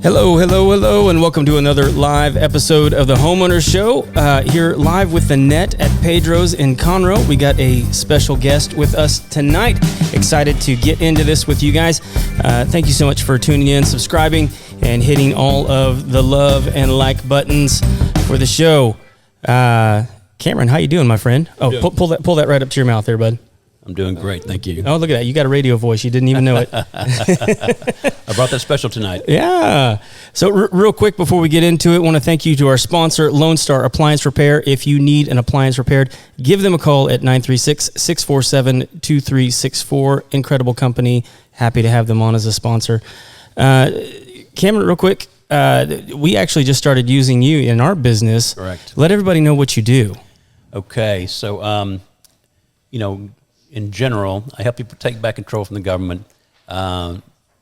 Hello, and welcome to another live episode of the Homeowners Show. Here live with the net at Pedro's in Conroe. We got a special guest with us tonight. Excited to get into this with you guys. Thank you so much for tuning in, subscribing, and hitting all of the love and like buttons for the show. Cameron, how you doing, my friend? Oh, pull that right up to your mouth there, bud. I'm doing great, thank you. Oh, look at that. You got a radio voice. You didn't even know it. I brought that special tonight. Yeah. So real quick before we get into it, I want to thank you to our sponsor, Lone Star Appliance Repair. If you need an appliance repaired, give them a call at 936-647-2364. Incredible company. Happy to have them on as a sponsor. Cameron, real quick, we actually just started using you in our business. Correct. Let everybody know what you do. Okay, so, in general, I help people take back control from the government,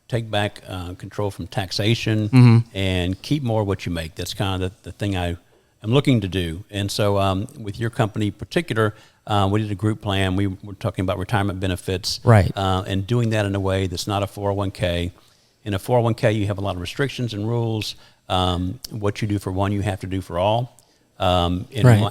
take back control from taxation, and keep more of what you make. That's kind of the thing I'm looking to do. And so with your company in particular, we did a group plan. We were talking about retirement benefits. Right. And doing that in a way that's not a 401k. In a 401k, you have a lot of restrictions and rules. What you do for one, you have to do for all. In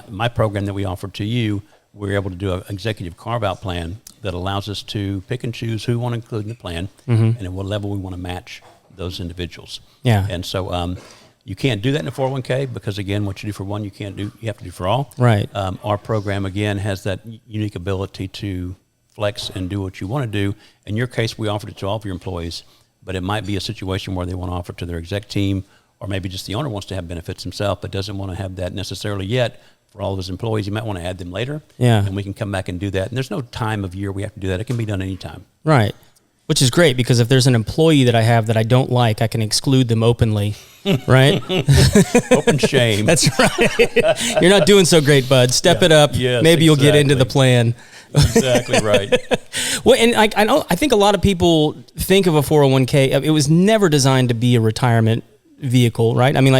my program that we offer to you, we're able to do an executive carve-out plan that allows us to pick and choose who we want to include in the plan and at what level we want to match those individuals. Yeah. And so you can't do that in a 401k because, again, what you do for one, you have to do for all. Right. Our program, again, has that unique ability to flex and do what you want to do. In your case, we offered it to all of your employees, but it might be a situation where they want to offer it to their exec team, or maybe just the owner wants to have benefits himself but doesn't want to have that necessarily yet. For all of his employees, you might want to add them later. Yeah. And we can come back and do that. And there's no time of year we have to do that. It can be done anytime. Right. Which is great because if there's an employee that I have that I don't like, I can exclude them openly, right? Open shame. That's right. You're not doing so great, bud. Step it up. Yes, maybe you'll get into the plan. Exactly right. Well, and I think a lot of people think of a 401k. It was never designed to be a retirement vehicle, right? I mean,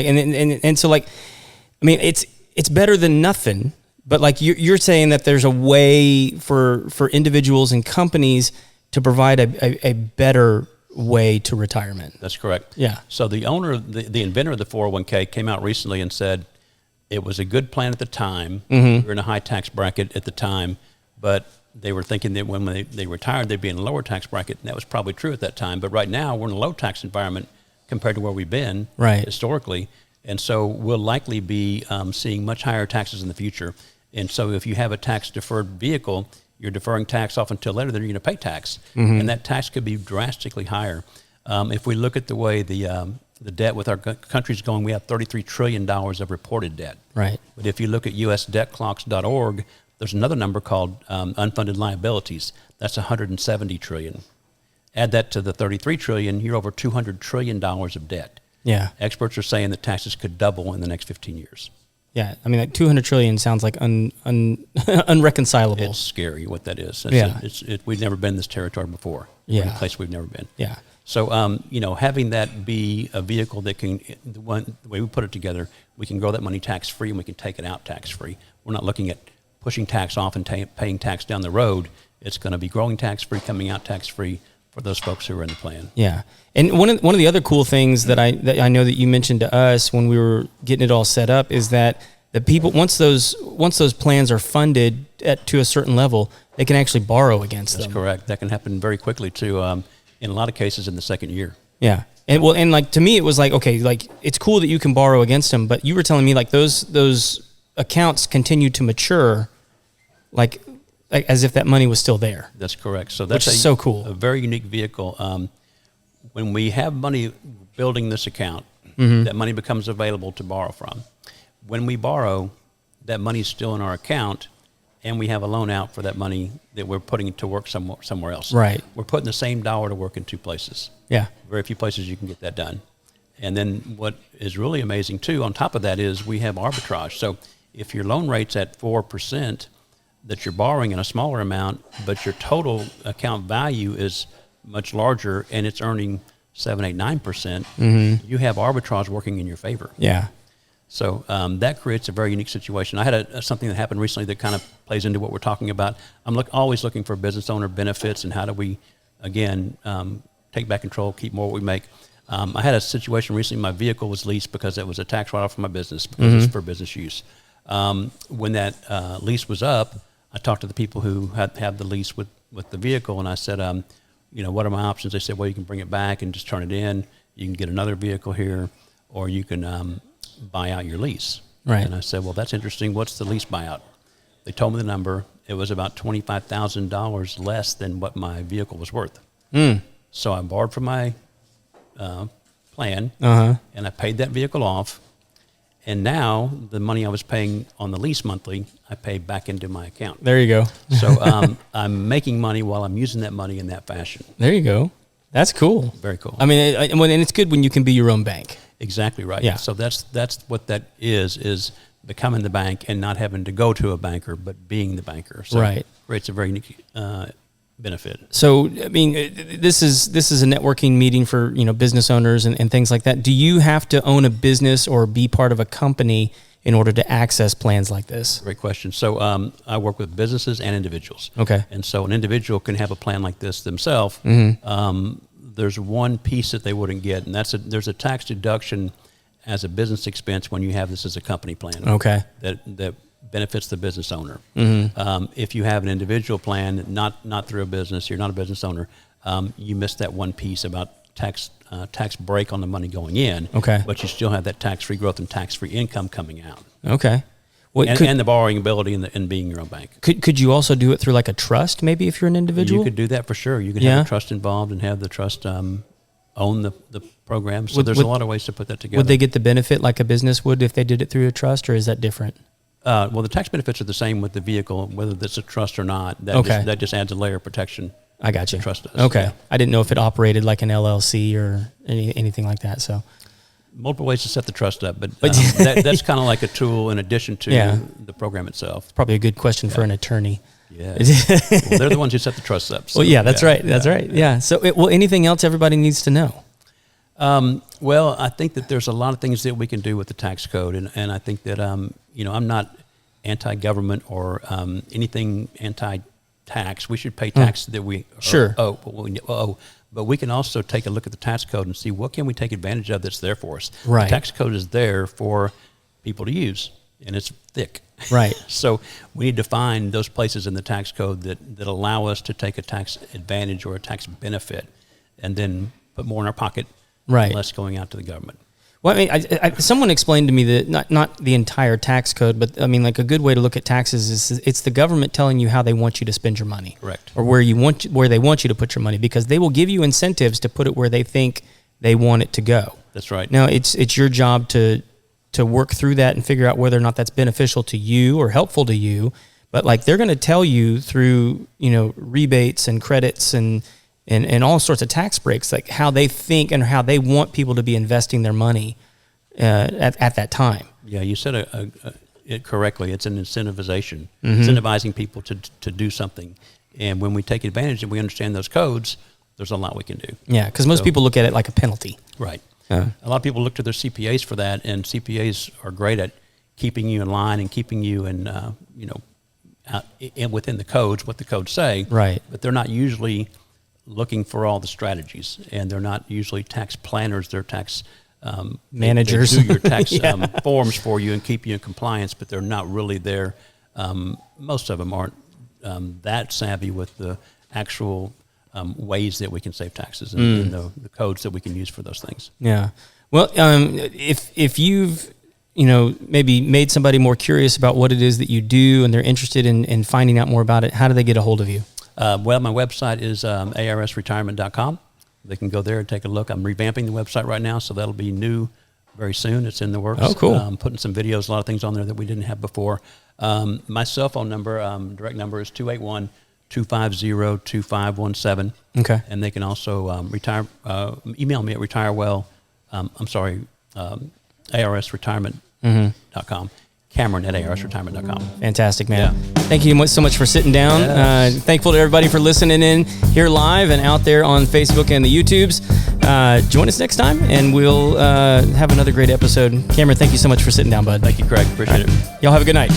it's better than nothing, but like you're saying that there's a way for individuals and companies to provide a better way to retirement. That's correct. Yeah. So the owner, the inventor of the 401k came out recently and said it was a good plan at the time. We were in a high tax bracket at the time, but they were thinking that when they retired, they'd be in a lower tax bracket, and that was probably true at that time. But right now, we're in a low tax environment compared to where we've been historically. And so we'll likely be seeing much higher taxes in the future. And so if you have a tax-deferred vehicle, you're deferring tax off until later, then you're going to pay tax. And that tax could be drastically higher. If we look at the way the debt with our country is going, we have $33 trillion of reported debt. Right. But if you look at usdebtclocks.org, there's another number called unfunded liabilities. That's $170 trillion. Add that to the $33 trillion, you're over $200 trillion of debt. Yeah. Experts are saying that taxes could double in the next 15 years. Yeah. I mean, like 200 trillion sounds like unreconcilable. It's scary what that is. We've never been in this territory before. Yeah. We're in a place we've never been. Yeah. So, having that be a vehicle that can, the way we put it together, we can grow that money tax-free and we can take it out tax-free. We're not looking at pushing tax off and paying tax down the road. It's going to be growing tax-free, coming out tax-free for those folks who are in the plan. Yeah. And one of the other cool things that I know that you mentioned to us when we were getting it all set up is that the people, once those plans are funded to a certain level, they can actually borrow against them. That's correct. That can happen very quickly too. In a lot of cases in the second year. Yeah. And like to me it was like, okay, like it's cool that you can borrow against them, but you were telling me like those accounts continue to mature like as if that money was still there. That's correct. So that's so cool. A very unique vehicle. When we have money building this account, that money becomes available to borrow from. When we borrow, that money is still in our account, and we have a loan out for that money that we're putting to work somewhere else. Right. We're putting the same dollar to work in two places. Yeah. Very few places you can get that done. And then what is really amazing too, on top of that, is we have arbitrage. So if your loan rate's at 4%, that you're borrowing in a smaller amount, but your total account value is much larger and it's earning 7, 8, 9%, you have arbitrage working in your favor. Yeah. So that creates a very unique situation. I had something that happened recently that kind of plays into what we're talking about. I'm always looking for business owner benefits and how do we, again, take back control, keep more what we make. I had a situation recently. My vehicle was leased because it was a tax write-off for my business because it's for business use. When that lease was up, I talked to the people who had the lease with the vehicle, and I said, what are my options? They said, well, you can bring it back and just turn it in. You can get another vehicle here, or you can buy out your lease. Right. And I said, well, that's interesting. What's the lease buyout? They told me the number. It was about $25,000 less than what my vehicle was worth. So I borrowed from my plan, and I paid that vehicle off. And now the money I was paying on the lease monthly, I pay back into my account. There you go. So I'm making money while I'm using that money in that fashion. There you go. That's cool. Very cool. I mean, and it's good when you can be your own bank. Exactly right. Yeah. So that's what that is becoming the bank and not having to go to a banker, but being the banker. So Right. it creates a very unique benefit. So, I mean, this is a networking meeting for, business owners and things like that. Do you have to own a business or be part of a company in order to access plans like this? Great question. So I work with businesses and individuals. Okay. And so an individual can have a plan like this themselves. There's one piece that they wouldn't get, and there's a tax deduction as a business expense when you have this as a company plan. Okay. That benefits the business owner. If you have an individual plan, not through a business, you're not a business owner, you miss that one piece about tax break on the money going in. Okay. But you still have that tax-free growth and tax-free income coming out. Okay. Well, and the borrowing ability and being your own bank. Could you also do it through like a trust, maybe, if you're an individual? You could do that for sure. You can have a trust involved and have the trust own the program. So there's a lot of ways to put that together. Would they get the benefit like a business would if they did it through a trust, or is that different? Well, the tax benefits are the same with the vehicle, whether that's a trust or not. That just adds a layer of protection. I got you. Trust does. Okay. Yeah. I didn't know if it operated like an LLC or anything like that. So multiple ways to set the trust up, but that's kind of like a tool in addition to the program itself. Probably a good question for an attorney. Yeah. Well, they're the ones who set the trust up. So, well, yeah, that's right. That's right. Yeah. So, anything else everybody needs to know? Well, I think that there's a lot of things that we can do with the tax code, and I think that I'm not anti-government or anything anti-tax. We should pay tax that we owe. But we can also take a look at the tax code and see what can we take advantage of that's there for us. Right. The tax code is there for people to use, and it's thick. Right. So we need to find those places in the tax code that allow us to take a tax advantage or a tax benefit and then put more in our pocket, right, less going out to the government. Well, I mean, someone explained to me that not the entire tax code, but I mean, like a good way to look at taxes is it's the government telling you how they want you to spend your money. Correct. Or where they want you to put your money, because they will give you incentives to put it where they think they want it to go. That's right. Now, it's your job to work through that and figure out whether or not that's beneficial to you or helpful to you. But like they're going to tell you through, rebates and credits and all sorts of tax breaks, like how they think and how they want people to be investing their money at that time. Yeah, you said it correctly. It's an incentivization, incentivizing people to do something. And when we take advantage and we understand those codes, there's a lot we can do. Yeah, because most people look at it like a penalty. Right. A lot of people look to their CPAs for that, and CPAs are great at keeping you in line and keeping you in, within the codes, what the codes say. Right. But they're not usually looking for all the strategies, and they're not usually tax planners. They're tax managers. They do your tax forms for you and keep you in compliance, but they're not really there. Most of them aren't that savvy with the actual ways that we can save taxes and the codes that we can use for those things. Yeah. Well, if you've maybe made somebody more curious about what it is that you do and they're interested in finding out more about it, how do they get a hold of you? Well, my website is arsretirement.com. They can go there and take a look. I'm revamping the website right now, so that'll be new very soon. It's in the works. Oh, cool. Putting some videos, a lot of things on there that we didn't have before. My cell phone number, direct number is 281-250-2517. Okay. And they can also email me at arsretirement.com. Cameron at arsretirement.com. Fantastic, man. Yeah. Thank you so much for sitting down. Yes. Thankful to everybody for listening in here live and out there on Facebook and the YouTubes. Join us next time, and we'll have another great episode. Cameron, thank you so much for sitting down, bud. Thank you, Craig. Appreciate it. Y'all have a good night.